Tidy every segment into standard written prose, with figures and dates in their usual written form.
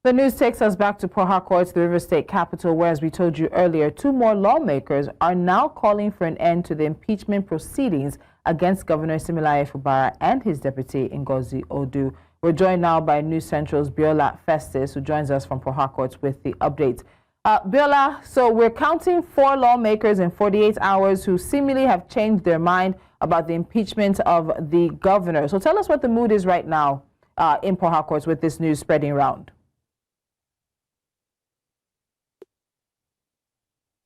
The news takes us back to Port Harcourt, the River State capital, where, as we told you earlier, two more lawmakers are now calling for an end to the impeachment proceedings against Governor Siminalayi Fubara and his deputy, Ngozi Odu. We're joined now by News Central's Biola Festus, who joins us from Port Harcourt with the updates. Biola, so we're counting 4 lawmakers in 48 hours who seemingly have changed their mind about the impeachment of the governor. So tell us what the mood is right now in Port Harcourt with this news spreading around.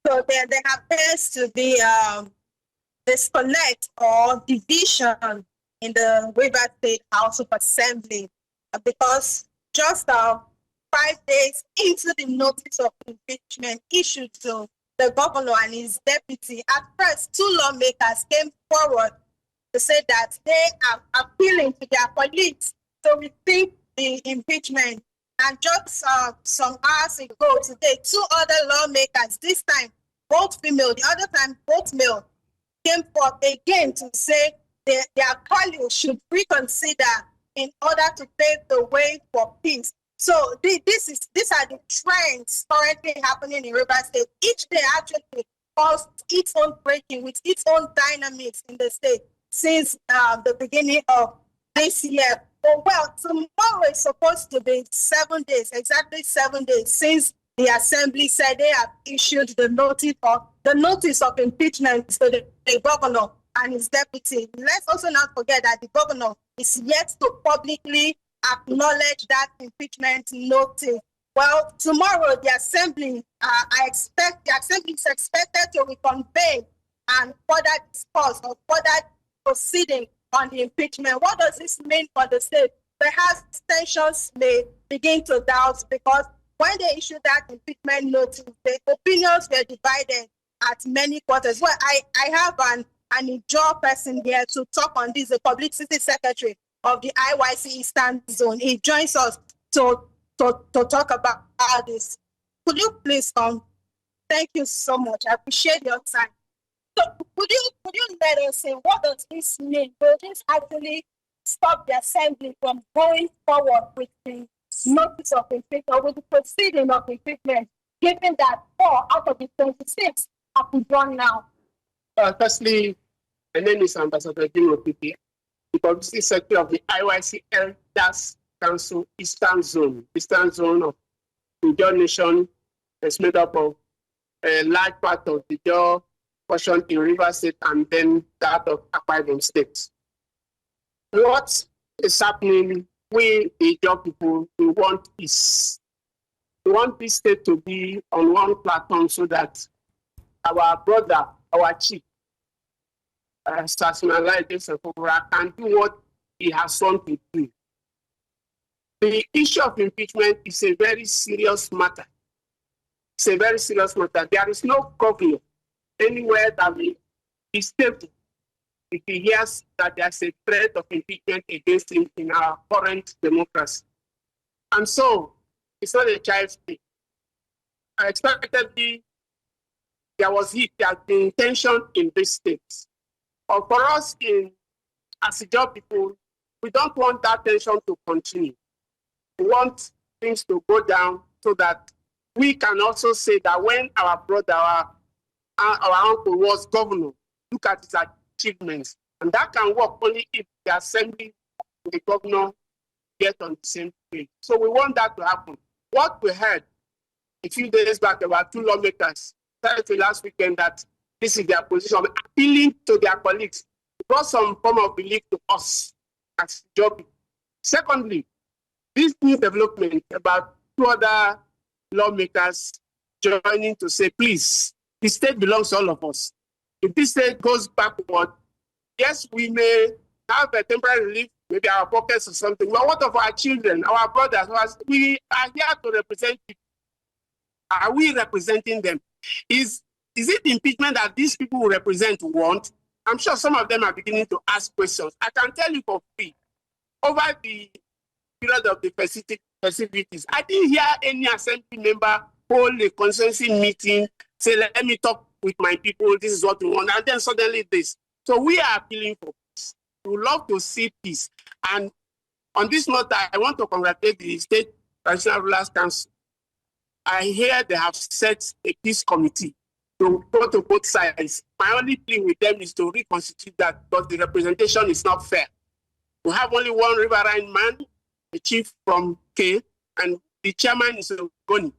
So there appears to be disconnect or division in the River State House of Assembly because just 5 days into the notice of impeachment issued to the governor and his deputy, at first 2 lawmakers came forward to say that they are appealing to their colleagues to rethink the impeachment. And just some hours ago today, 2 other lawmakers, this time both female, the other time both male, came forth again to say their colleagues should reconsider in order to pave the way for peace. So these are the trends currently happening in River State. Each day actually caused its own breaking with its own dynamics in the state since the beginning of this year. Well, tomorrow is supposed to be 7 days, exactly 7 days since the assembly said they have issued the notice of impeachment to the governor and his deputy. Let's also not forget that the governor is yet to publicly acknowledge that impeachment notice. Well, tomorrow the assembly, the assembly is expected to reconvene and further discuss or further proceeding on the impeachment. What does this mean for the state? Perhaps tensions may begin to doubt because when they issued that impeachment notice, the opinions were divided at many quarters. Well, I have an Ijaw person here to talk on this, the publicity secretary of the IYC Eastern Zone. He joins us to talk about this. Could you please come? Thank you so much. I appreciate your time. So could you let us say what does this mean? Will this actually stop the assembly from going forward with the notice of impeachment or with the proceeding of impeachment, given that 4 out of the 26 have been done now? Firstly, my name is Ambassador Jim Opipi, the publicity secretary of the IYC Elders Council Eastern Zone. Eastern Zone of the Ijaw Nation is made up of a large part of the Ijaw portion in River State and then that of Akpor State. What is happening? We, the Ijaw people, we want this state to be on one platform so that our brother, our chief, Siminalayi Fubara, can do what he has sworn to do. The issue of impeachment is a very serious matter. It's a very serious matter. There is no governor anywhere that will be stable if he hears that there's a threat of impeachment against him in our current democracy. And so, it's not a child's play. Expectedly, there has been tension in this state. Or for us, as Ijaw people, we don't want that tension to continue. We want things to go down so that we can also say that when our brother, our uncle was governor, look at his achievements. And that can work only if the assembly and the governor get on the same page. So we want that to happen. What we heard a few days back about 2 lawmakers said last weekend that this is their position, appealing to their colleagues, brought some form of belief to us as Ijaw people. Secondly, this new development about 2 other lawmakers joining to say, please, the state belongs to all of us. If this state goes backward, yes, we may have a temporary relief, maybe our pockets or something. But what of our children, our brothers? We are here to represent people. Are we representing them? Is it impeachment that these people who represent want? I'm sure some of them are beginning to ask questions. I can tell you for free, over the period of the festivities, I didn't hear any assembly member hold a consensus meeting, say, let me talk with my people, this is what we want, and then suddenly this. So we are appealing for peace. We would love to see peace. And on this note, I want to congratulate the state Traditional Rulers Council, I hear they have set a peace committee to go to both sides. My only plea with them is to reconstitute that because the representation is not fair. We have only one riverine man, the chief from K, and the chairman is Ogoni.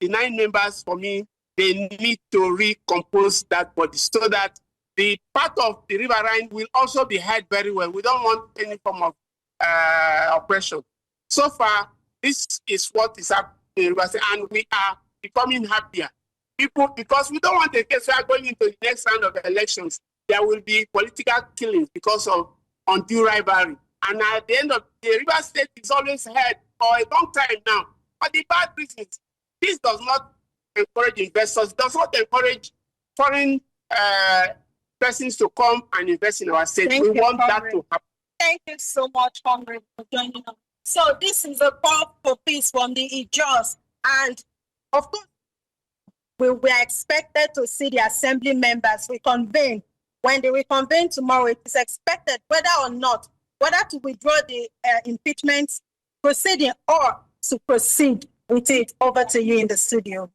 The 9 members, for me, they need to recompose that body so that the part of the riverine will also be heard very well. We don't want any form of oppression. So far, this is what is happening in Rivers, and we are becoming happier. People, because we don't want a case where going into the next round of the elections, there will be political killings because of undue rivalry. And at the end of the Rivers State is always heard for a long time now. But the bad reasons, this does not encourage investors, does not encourage foreign persons to come and invest in our state. We want that to happen. Thank you so much, Congress, for joining us. So this is a call for peace from the Ijaws, and of course, we are expected to see the assembly members reconvene. When they reconvene tomorrow, it is expected whether or not, whether to withdraw the impeachment proceeding or to proceed with it. Over to you in the studio.